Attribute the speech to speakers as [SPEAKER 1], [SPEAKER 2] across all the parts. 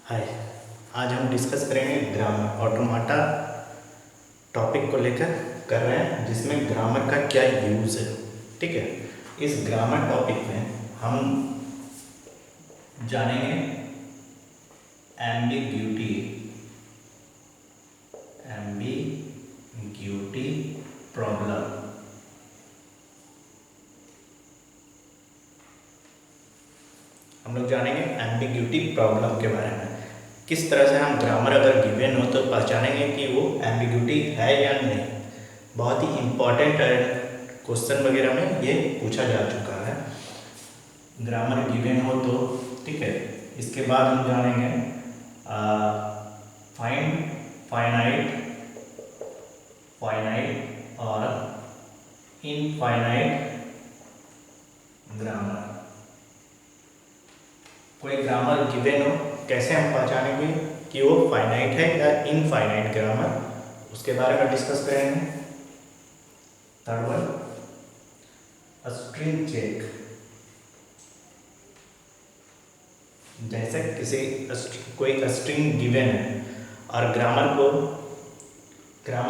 [SPEAKER 1] हाय। आज हम डिस्कस करेंगे ग्रामर ऑटोमाटा टॉपिक को लेकर कर रहे हैं, जिसमें ग्रामर का क्या यूज़ है। ठीक है, इस ग्रामर टॉपिक में हम जानेंगे एम्बिग्यूटी प्रॉब्लम। हम लोग जानेंगे एम्बिग्यूटी प्रॉब्लम के बारे में, किस तरह से हम ग्रामर अगर गिवन हो तो पहचानेंगे कि वो एम्बिग्यूटी है या नहीं। बहुत ही इम्पॉर्टेंट क्वेश्चन वगैरह में ये पूछा जा चुका है, ग्रामर गिवन हो तो। ठीक है, इसके बाद हम जानेंगे फाइनाइट और इनफाइनाइट ग्रामर। कोई ग्रामर गिवन हो, कैसे हम पहचानेंगे कि वो फाइनाइट है या इनफाइनाइट ग्रामर, उसके बारे में डिस्कस करेंगे। Third one, string check. जैसे कोई स्ट्रिंग गिवन है और ग्रामर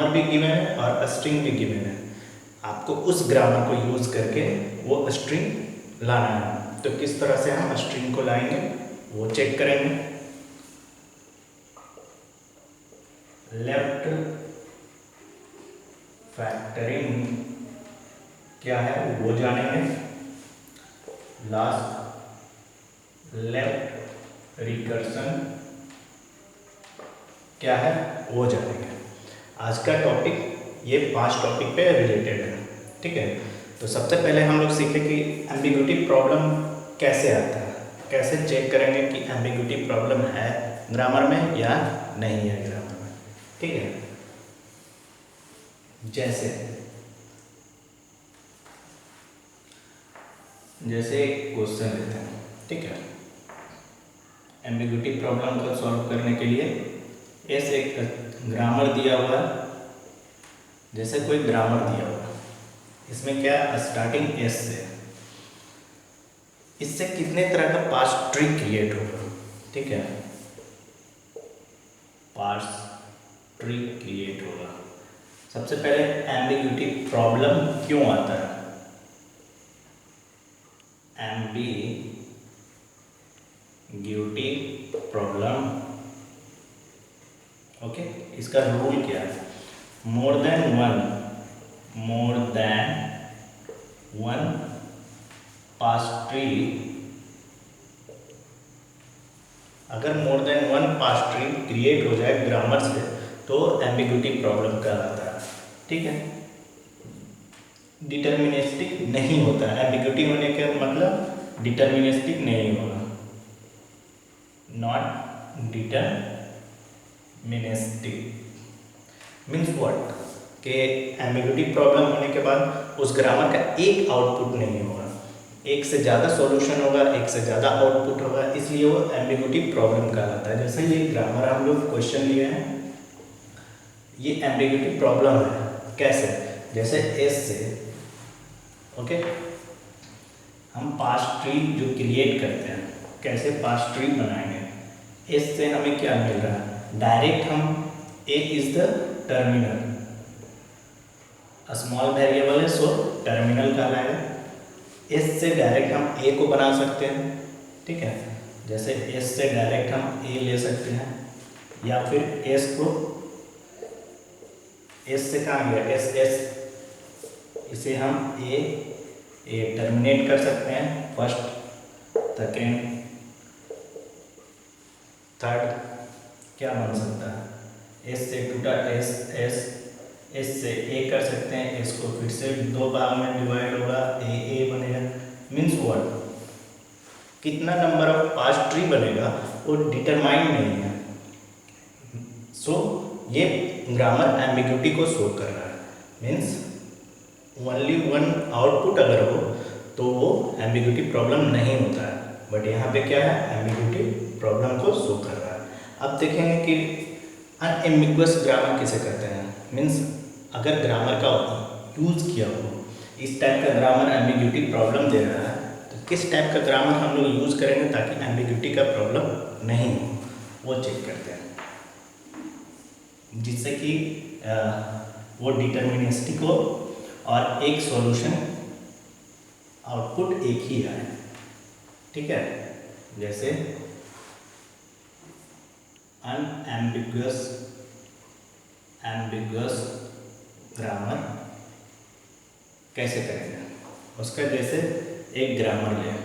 [SPEAKER 1] भी गिवन है और स्ट्रिंग भी गिवन है, आपको उस ग्रामर को यूज करके वो स्ट्रिंग लाना है। तो किस तरह से हम स्ट्रिंग को लाएंगे वो चेक करेंगे। लेफ्ट फैक्टरिंग क्या है वो जानेंगे। लास्ट लेफ्ट रिकर्सन क्या है वो जानेंगे। आज का टॉपिक ये 5 टॉपिक पे रिलेटेड है। ठीक है, तो सबसे पहले हम लोग सीखे कि एम्बिग्यूटी प्रॉब्लम कैसे आता है, कैसे चेक करेंगे कि एम्बिग्यूटी प्रॉब्लम है ग्रामर में या नहीं है ग्रामर में। ठीक है, जैसे एक क्वेश्चन लेते हैं। ठीक है, एम्बिग्यूटी प्रॉब्लम को सॉल्व करने के लिए ऐसे एक ग्रामर दिया हुआ है। जैसे कोई ग्रामर दिया हुआ है, इसमें क्या स्टार्टिंग एस से, इससे कितने तरह का पास्ट ट्री क्रिएट होगा। ठीक है, पास्ट ट्री क्रिएट होगा। सबसे पहले एम्बिग्यूटी प्रॉब्लम क्यों आता है। एम्बिग्यूटी प्रॉब्लम, ओके, इसका रूल क्या है। मोर देन वन पास्ट ट्री, अगर मोर देन वन पास्ट ट्री क्रिएट हो जाए ग्रामर से तो एम्बिग्यूटी प्रॉब्लम कहलाता है। ठीक है, डिटर्मिनिस्टिक नहीं होता है। एम्बिग्यूटी होने का मतलब डिटर्मिनिस्टिक नहीं होगा, नॉट डिटर्मिनिस्टिक। मीन्स व्हाट कि एम्बिग्यूटी प्रॉब्लम होने के बाद उस ग्रामर का एक आउटपुट नहीं होगा, एक से ज़्यादा सॉल्यूशन होगा, एक से ज़्यादा आउटपुट होगा, इसलिए वो एम्बिग्यूटी प्रॉब्लम कहलाता है। जैसे ये ग्रामर हम लोग क्वेश्चन लिए हैं, ये एम्बिग्यूटी प्रॉब्लम है। कैसे, जैसे एस से, ओके, हम पास्ट ट्री जो क्रिएट करते हैं, कैसे पास्ट ट्री बनाएंगे। एस से हमें क्या मिल रहा है, डायरेक्ट हम A is the terminal, small variable है सो टर्मिनल कहलाएगा। एस से डायरेक्ट हम ए को बना सकते हैं। ठीक है, जैसे एस से डायरेक्ट हम ए ले सकते हैं, या फिर एस को, एस से कहाँ गया, एस, इसे हम ए टर्मिनेट कर सकते हैं, फर्स्ट, सेकेंड, थर्ड, क्या बन सकता है, एस से टूटा एस से ए कर सकते हैं, एस को फिर से 2 भाग में डिवाइड होगा, ए बनेगा। मीन्स व्हाट, कितना नंबर ऑफ पास्ट ट्री बनेगा वो डिटरमाइन नहीं है। सो ये ग्रामर एम्बिग्यूटी को शो कर रहा है। मीन्स ओनली वन आउटपुट अगर हो तो वो एम्बिग्यूटी प्रॉब्लम नहीं होता है, बट यहाँ पे क्या है, एम्बिग्यूटी प्रॉब्लम को शो कर रहा है। अब देखेंगे कि अनएम्बिगुअस ग्रामर किसे कहते हैं। मीन्स अगर ग्रामर का यूज़ किया हो, इस टाइप का ग्रामर एम्बिग्यूटी प्रॉब्लम दे रहा है, तो किस टाइप का ग्रामर हम लोग यूज़ करेंगे ताकि एम्बिग्यूटी का प्रॉब्लम नहीं हो। वो चेक करते हैं, जिससे कि वो डिटर्मिनिस्टिक हो और एक सॉल्यूशन आउटपुट एक ही आए। ठीक है, जैसे अनएम्बिगुअस ग्रामर कैसे करेंगे उसका, जैसे एक ग्रामर लें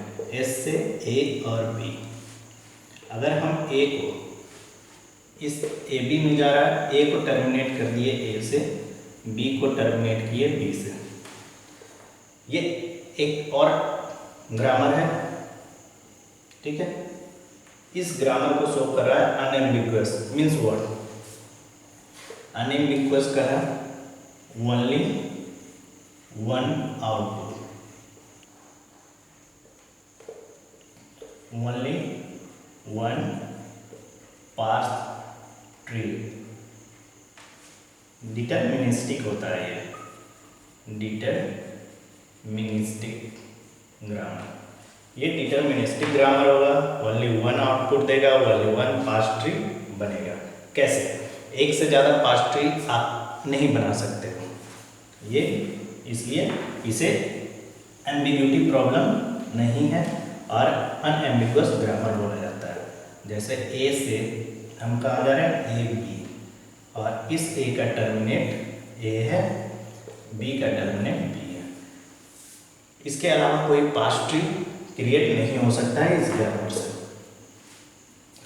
[SPEAKER 1] एस से ए और बी। अगर हम ए को इस ए बी में जा रहा है, ए को टर्मिनेट कर दिए ए से, बी को टर्मिनेट किए बी से। ये एक और ग्रामर है। ठीक है, इस ग्रामर को शो कर रहा है अनएम्बिगुअस मीन्स व्हाट, अनएम्बिगुअस कर रहा है only one output, only one pass tree. Deterministic होता है ये, डिटर्मिनिस्टिक ग्रामर। ये डिटर्मिनिस्टिक ग्रामर होगा, ओनली वन आउटपुट देगा, ओनली वन पास ट्री बनेगा। कैसे? एक से ज़्यादा पास ट्री आप नहीं बना सकते हो, ये इसलिए इसे एम्बिग्यूटी प्रॉब्लम नहीं है और अनएम्बिगुअस ग्रामर बोला जाता है। जैसे ए से हम कहा जा रहे हैं ए बी, और इस ए का टर्मिनेट ए है, बी का टर्मिनेट बी है। इसके अलावा कोई पास ट्री क्रिएट नहीं हो सकता है इस ग्रामर से।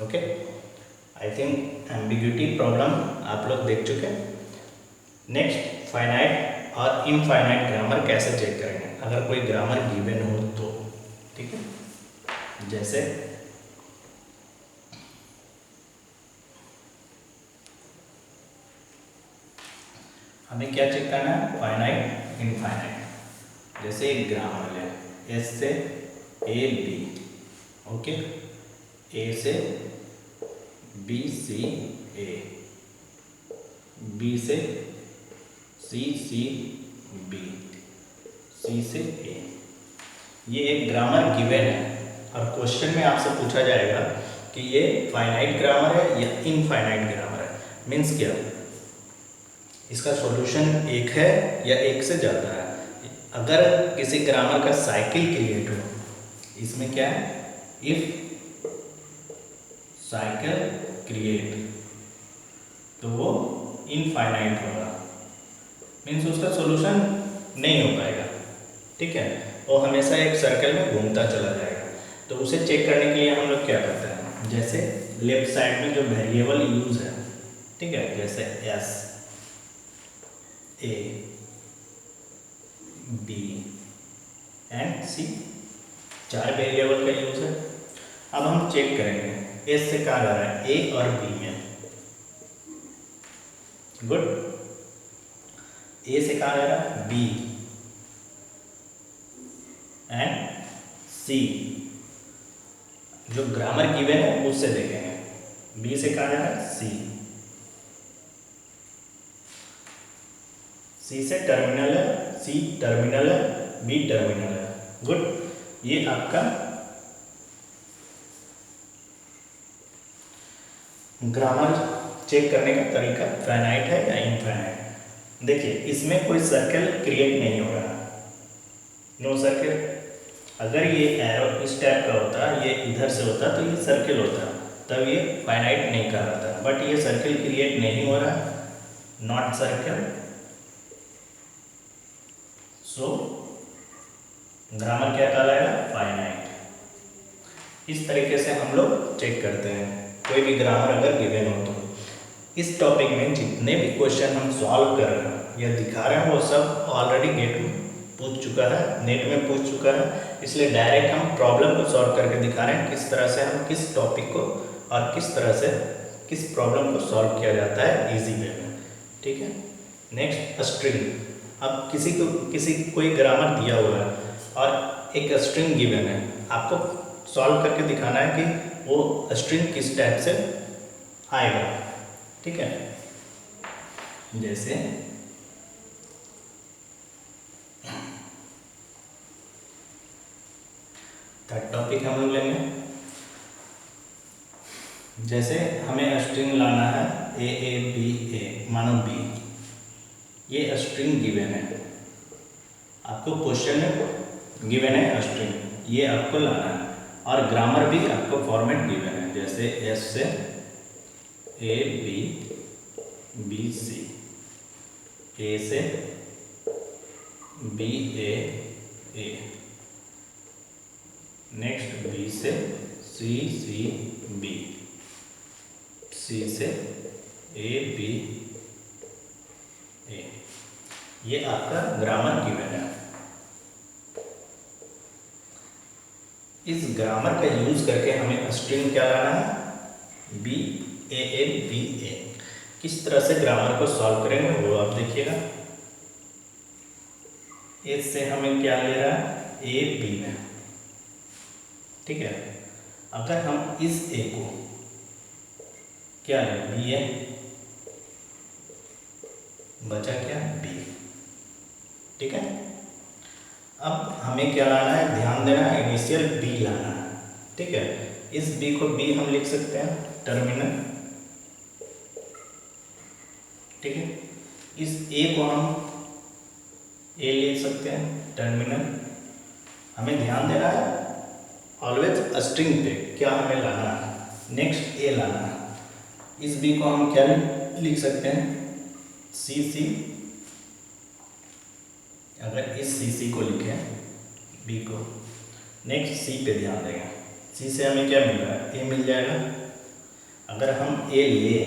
[SPEAKER 1] Okay, I think ambiguity problem आप लोग देख चुके हैं। नेक्स्ट, फाइनाइट और इनफाइनाइट ग्रामर कैसे चेक करेंगे अगर कोई ग्रामर गिवन हो तो। ठीक है, जैसे हमें क्या चेक करना है, फाइनाइट इनफाइनाइट। जैसे एक ग्रामर लें एस से ए बी, ओके, ए से बी सी ए, बी से सी सी बी, सी से ए। ये एक ग्रामर गिवन है और क्वेश्चन में आपसे पूछा जाएगा कि ये फाइनाइट ग्रामर है या इनफाइनाइट ग्रामर है। मीन्स क्या, इसका सॉल्यूशन एक है या एक से ज़्यादा है। अगर किसी ग्रामर का साइकिल क्रिएट हो, इसमें क्या है, इफ साइकिल क्रिएट, तो वो इनफाइनाइट होगा, मीन्स उसका सॉल्यूशन नहीं हो पाएगा। ठीक है, वो हमेशा एक सर्कल में घूमता चला जाएगा। तो उसे चेक करने के लिए हम लोग क्या करते हैं, जैसे लेफ्ट साइड में जो वेरिएबल यूज है, ठीक है, जैसे S A B and C, 4 variable का यूज है। अब हम चेक करेंगे एस से कहाँ जा रहा है, ए और बी में। गुड, ए से कहाँ जा रहा है, बी एंड सी। जो ग्रामर गिवन है उससे देखेंगे। बी से कहाँ जा रहा है, सी, सी से टर्मिनल है, सी टर्मिनल है, बी टर्मिनल है। गुड, ये आपका ग्रामर चेक करने का तरीका फाइनाइट है या इनफाइनाइट। देखिए, इसमें कोई सर्कल क्रिएट नहीं हो रहा, नो सर्कल। अगर ये एरो इस टाइप का होता, ये इधर से होता तो ये सर्कल होता, तब ये फाइनाइट नहीं कहलाता। बट ये सर्कल क्रिएट नहीं हो रहा, नॉट सर्कल, सो ग्रामर क्या कहलाएगा, फाइनाइट। इस तरीके से हम लोग चेक करते हैं कोई भी ग्रामर अगर गिवन हो तो। इस टॉपिक में जितने भी क्वेश्चन हम सॉल्व कर रहे हैं या दिखा रहे हैं वो सब ऑलरेडी नेट में पूछ चुका है, नेट में पूछ चुका है। इसलिए डायरेक्ट हम प्रॉब्लम को सॉल्व करके दिखा रहे हैं किस तरह से हम किस टॉपिक को और किस तरह से किस प्रॉब्लम को सॉल्व किया जाता है इजी वे में। ठीक है, नेक्स्ट, स्ट्रिंग। अब किसी कोई ग्रामर दिया हुआ है और एक स्ट्रिंग गिवन है, आपको सॉल्व करके दिखाना है कि वो स्ट्रिंग किस टाइप से आएगा। ठीक है, जैसे थर्ड टॉपिक हम लोग लेंगे जैसे हमें स्ट्रिंग लाना है ए बी ए, मानो बी, ये स्ट्रिंग गिवन है, आपको क्वेश्चन में गिवन है स्ट्रिंग, ये आपको लाना है। और ग्रामर भी आपको फॉर्मेट गिवन है, जैसे एस से ए बी सी, ए से बी ए, नेक्स्ट बी से सी बी, सी से ए बी ए, ये आपका ग्रामर गिवन है। इस ग्रामर का यूज करके हमें स्ट्रिंग क्या लाना है, बी ए। किस तरह से ग्रामर को सॉल्व करेंगे वो आप देखिएगा। इस से हमें क्या ले रहा है, ए बी में, ठीक है। अगर हम इस ए को क्या है, बी है, बचा क्या, बी, ठीक है। अब हमें क्या लाना है, ध्यान देना है, इनिशियल बी लाना है, ठीक है। इस बी को बी हम लिख सकते हैं टर्मिनल, ठीक है। इस ए को हम ए ले सकते हैं टर्मिनल। हमें ध्यान देना है ऑलवेज स्ट्रिंग पे क्या हमें लाना है, नेक्स्ट ए लाना है। इस बी को हम क्या लिख सकते हैं, सी। अगर इस सी को लिखें बी को, नेक्स्ट सी पे ध्यान देंगे, सी से हमें क्या मिल रहा है, ए मिल जाएगा। अगर हम ए ले,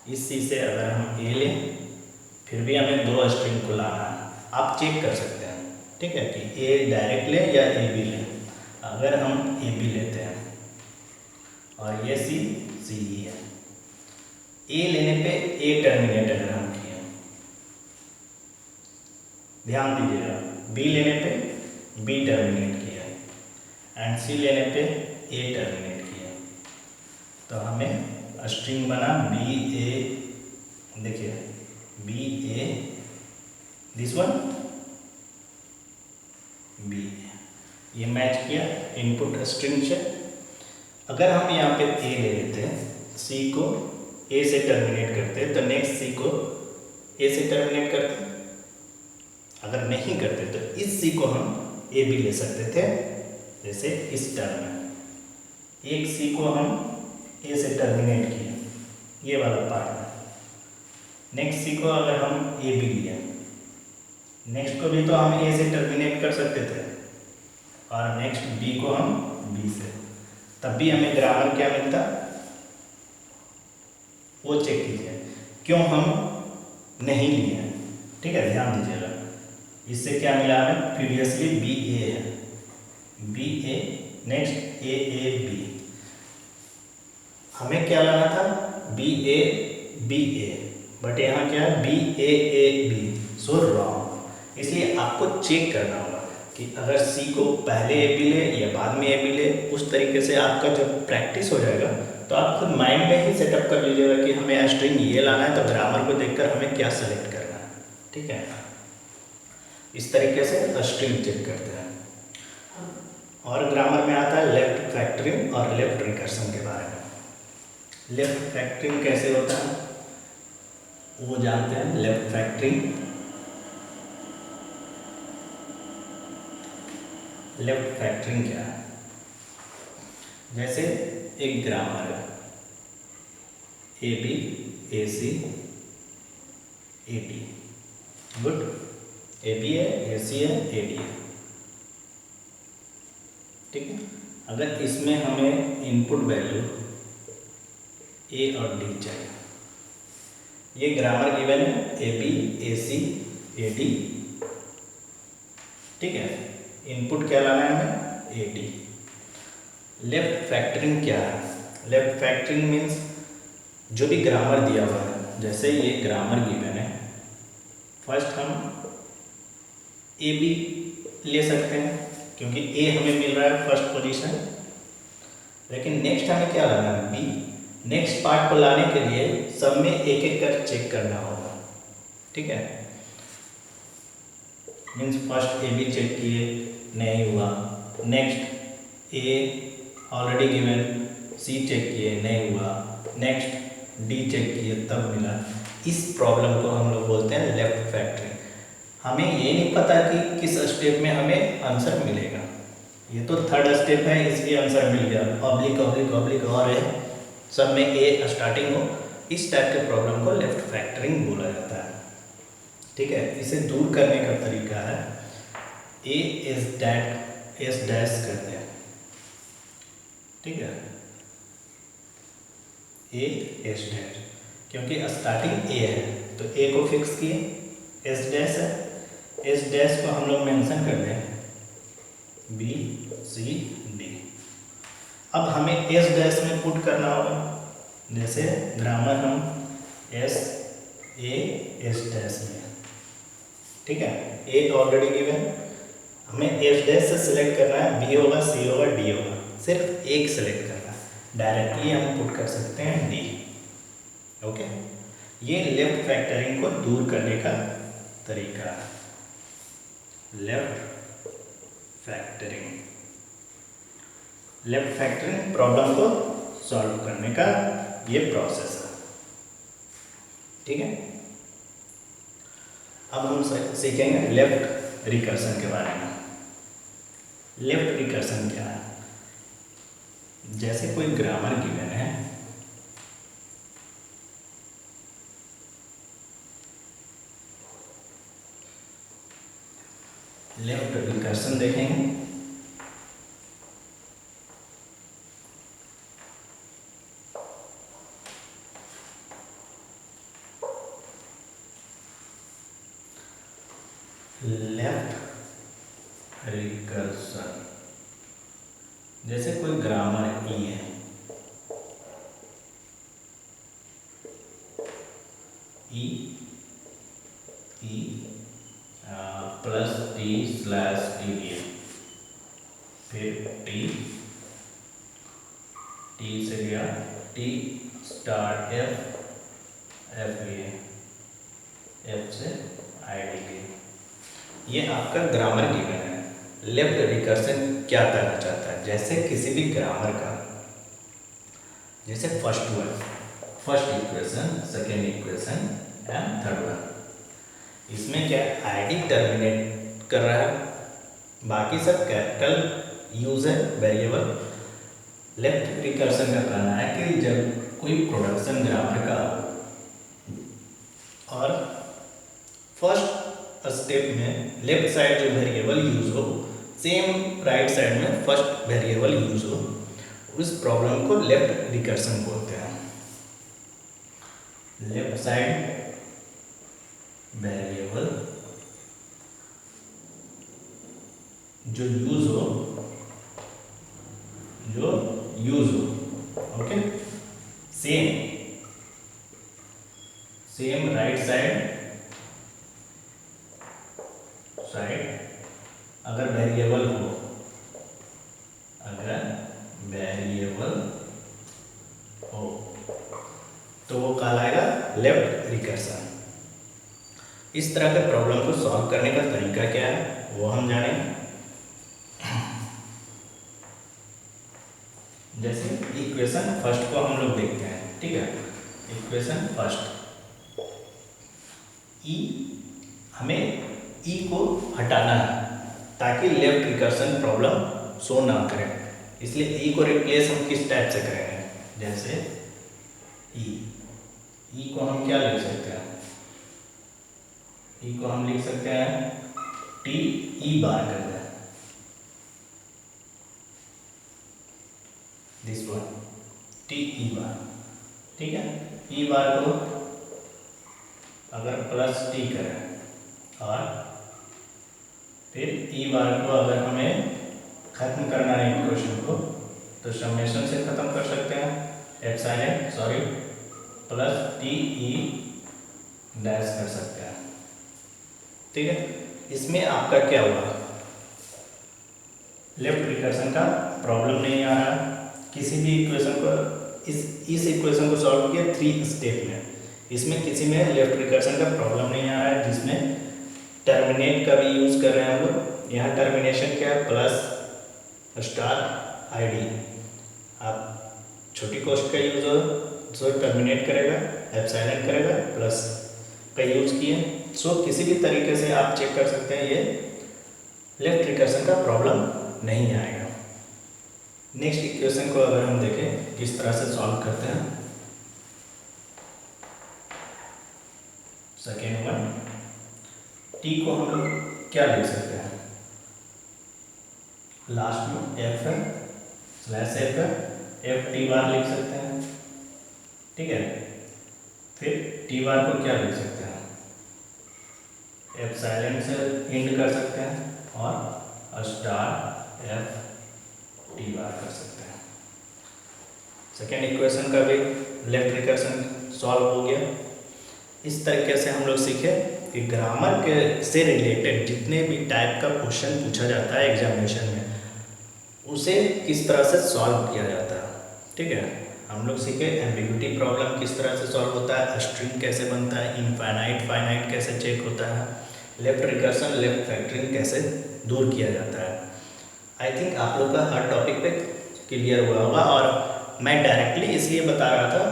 [SPEAKER 1] इस सी से अगर हम ए लें, फिर भी हमें दो स्ट्रिंग को लाना है, आप चेक कर सकते हैं, ठीक है, कि ए डायरेक्ट लें या ए बी लें। अगर हम ए बी लेते हैं और ये सी ही है, ए लेने पे ए टर्मिनेट अगर हम किए, ध्यान दीजिएगा, बी लेने पे बी टर्मिनेट किया एंड सी लेने पे ए टर्मिनेट किया, तो हमें स्ट्रिंग बना बी ए, देखिए B A, this one B, ये मैच किया इनपुट स्ट्रिंग से। अगर हम यहाँ पे ए ले लेते हैं, सी को ए से टर्मिनेट करते हैं, तो नेक्स्ट सी को ए से टर्मिनेट करते हैं। अगर नहीं करते तो इस सी को हम ए भी ले सकते थे, जैसे इस टर्म में एक सी को हम ए से टर्मिनेट किए, ये वाला पार्ट में, नेक्स्ट सी को अगर हम ए भी लिया, नेक्स्ट को भी तो हम ए से टर्मिनेट कर सकते थे, और नेक्स्ट बी को हम बी से, तब भी हमें ग्रामर क्या मिलता, वो चेक कीजिए क्यों हम नहीं लिए, ठीक है, ध्यान दीजिएगा। इससे क्या मिला हमें, प्रीवियसली बी ए है, B A, next A B, हमें क्या लाना था, बी ए, बट यहाँ क्या है, B A B, so wrong. इसलिए आपको चेक करना होगा कि अगर सी को पहले ए बी ले या बाद में ए बी ले, उस तरीके से आपका जब प्रैक्टिस हो जाएगा तो आप खुद माइंड में ही सेटअप कर लीजिएगा कि हमें स्ट्रिंग ये लाना है, तो ग्रामर को देखकर हमें क्या सेलेक्ट करना है, ठीक है। इस तरीके से स्ट्रिंग चेक करते हैं। और ग्रामर में आता है लेफ्ट फैक्टरिंग और लेफ्ट रिकर्सन के बारे में। लेफ्ट फैक्टरिंग कैसे होता है वो जानते हैं। लेफ्ट फैक्टरिंग, लेफ्ट फैक्टरिंग क्या है, जैसे एक ग्रामर है A B A C A D, good, A B है, ए सी है, ए डी है, ठीक है। अगर इसमें हमें इनपुट वैल्यू ए और डी चाहिए, ये ग्रामर गिवन है A B A C A D, ठीक है। इनपुट क्या लाना है हमें, ए डी। लेफ्ट फैक्टरिंग क्या है, लेफ्ट फैक्टरिंग मीन्स जो भी ग्रामर दिया हुआ है, जैसे ये ग्रामर गिवन है, फर्स्ट हम ए बी ले सकते हैं क्योंकि ए हमें मिल रहा है फर्स्ट पोजीशन, लेकिन नेक्स्ट हमें क्या लाना है, बी। नेक्स्ट पार्ट को लाने के लिए सब में एक एक कर चेक करना होगा, ठीक है। Means first A B check किए, नहीं हुआ, next A already given, C check किए नहीं हुआ, नेक्स्ट डी चेक किए तब मिला। इस प्रॉब्लम को हम लोग बोलते हैं लेफ्ट फैक्टरिंग। हमें ये नहीं पता कि किस स्टेप में हमें आंसर मिलेगा। ये तो थर्ड स्टेप है, इसलिए आंसर मिल गया, ऑब्लिक ऑब्लिक ऑब्लिक और है, सब में ए स्टार्टिंग हो। इस टाइप के प्रॉब्लम को लेफ्ट फैक्टरिंग बोला जाता है। ठीक है, इसे दूर करने का तरीका है ए एस डैश करते हैं। ठीक है, ए एस डैश, क्योंकि स्टार्टिंग ए है तो ए को फिक्स किए, एस डैश है, एस डैश को हम लोग मेंशन कर दें बी सी डी। अब हमें एस डैश में पुट करना होगा, जैसे ग्रामर हम एस ए एस डैश में। ठीक है, ए तो ऑलरेडी गिवन, हमें एस डैश से सिलेक्ट करना है, बी होगा सी होगा डी होगा, सिर्फ एक सिलेक्ट करना है, डायरेक्टली हम पुट कर सकते हैं डी। ओके, ये लेफ्ट फैक्टरिंग को दूर करने का तरीका है, left factoring. Left factoring problem को सॉल्व करने का ये प्रोसेस है। ठीक है, अब हम सीखेंगे लेफ्ट रिकर्सन के बारे में। लेफ्ट रिकर्सन क्या है? जैसे कोई ग्रामर गिवन है, लेफ्ट रिकर्सन देखेंगे। लेफ्ट रिकर्सन, जैसे कोई ग्रामर ई है, E plus T slash T दिए, फिर टी से गया टी स्टार एफ लिए, एफ से आई डी लिए। ये आपका ग्रामर गिवन है। लेफ्ट रिकर्सन क्या करना चाहता है? जैसे किसी भी ग्रामर का, जैसे first one, first equation, second equation and third one, इसमें क्या आईडी टर्मिनेट कर रहा है, बाकी सब कैपिटल यूज है वेरिएबल। लेफ्ट रिकर्सन का कहना है कि जब कोई प्रोडक्शन ग्रामर का और फर्स्ट स्टेप में लेफ्ट साइड जो वेरिएबल यूज हो, सेम राइट साइड में फर्स्ट वेरिएबल यूज हो, उस प्रॉब्लम को लेफ्ट रिकर्सन बोलते हैं। लेफ्ट साइड वेरिएबल जो यूज हो, ओके, सेम राइट साइड अगर वेरिएबल हो, तो वो कहलाएगा लेफ्ट रिकर्सन। इस तरह के प्रॉब्लम को सॉल्व करने का तरीका क्या है वो हम जानेंगे। जैसे इक्वेशन फर्स्ट को हम लोग देखते हैं। ठीक है, इक्वेशन फर्स्ट, ई, हमें ई को हटाना है ताकि लेफ्ट रिकर्सन प्रॉब्लम शो ना करें, इसलिए ई को रिप्लेस हम किस टाइप से करेंगे? जैसे ई को हम क्या लिख सकते हैं? ई को हम लिख सकते हैं टी ई बार कर दें, दिस वन टी ई बार। ठीक है, ई बार को अगर प्लस टी करें और फिर ई बार को अगर हमें खत्म करना है इक्वेशन को, तो समेशन से खत्म कर सकते हैं, epsilon plus T E dash कर सकते हैं। ठीक है, इसमें आपका क्या हुआ? लेफ्ट रिकर्सन का प्रॉब्लम नहीं आ रहा। किसी भी इक्वेशन को, इस इक्वेशन को सॉल्व किया 3 स्टेप में, इसमें किसी में लेफ्ट रिकर्सन का प्रॉब्लम नहीं आ रहा है, जिसमें टर्मिनेट का भी यूज कर रहे हैं हम लोग। यहाँ टर्मिनेशन क्या है? Plus star ID. आप छोटी कॉस्ट का यूज हो जो टर्मिनेट करेगा एप्सिलॉन करेगा प्लस का यूज किए। सो किसी भी तरीके से आप चेक कर सकते हैं ये लेफ्ट रिकर्सन का प्रॉब्लम नहीं आएगा। नेक्स्ट इक्वेशन को अगर हम देखें किस तरह से सॉल्व करते हैं, सेकेंड वन टी को हम लोग क्या लिख सकते हैं, लास्ट में एफ है स्लैश एफ है, एफ टी बार लिख सकते हैं, ठीक है। फिर टी बार को क्या लिख सकते हैं, एप्सिलॉन से एंड कर सकते हैं और स्टार एफ टी बार कर सकते हैं। सेकेंड इक्वेशन का भी लेफ्ट रिकर्सन सॉल्व हो गया। इस तरीके से हम लोग सीखे कि ग्रामर के से रिलेटेड जितने भी टाइप का क्वेश्चन पूछा जाता है एग्जामिनेशन में उसे किस तरह से सॉल्व किया जाता है, ठीक है। हम लोग सीखे एम्बिग्युइटी प्रॉब्लम किस तरह से सॉल्व होता है, स्ट्रिंग कैसे बनता है, इनफाइनाइट फाइनाइट कैसे चेक होता है, लेफ्ट रिकर्सन लेफ्ट फैक्टरिंग कैसे दूर किया जाता है। आई थिंक आप लोग का हर टॉपिक पे क्लियर हुआ होगा और मैं डायरेक्टली इसलिए बता रहा था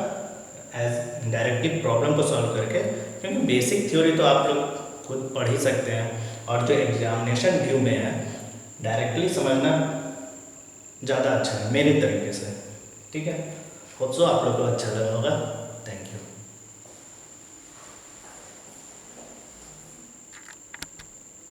[SPEAKER 1] एज डायरेक्टली प्रॉब्लम को सॉल्व करके, क्योंकि बेसिक थ्योरी तो आप लोग खुद पढ़ ही सकते हैं और जो एग्जामिनेशन व्यू में है डायरेक्टली समझना ज़्यादा अच्छा है मेरे तरीके से, ठीक है। होप सो आप लोग को अच्छा लगा होगा। Thank you.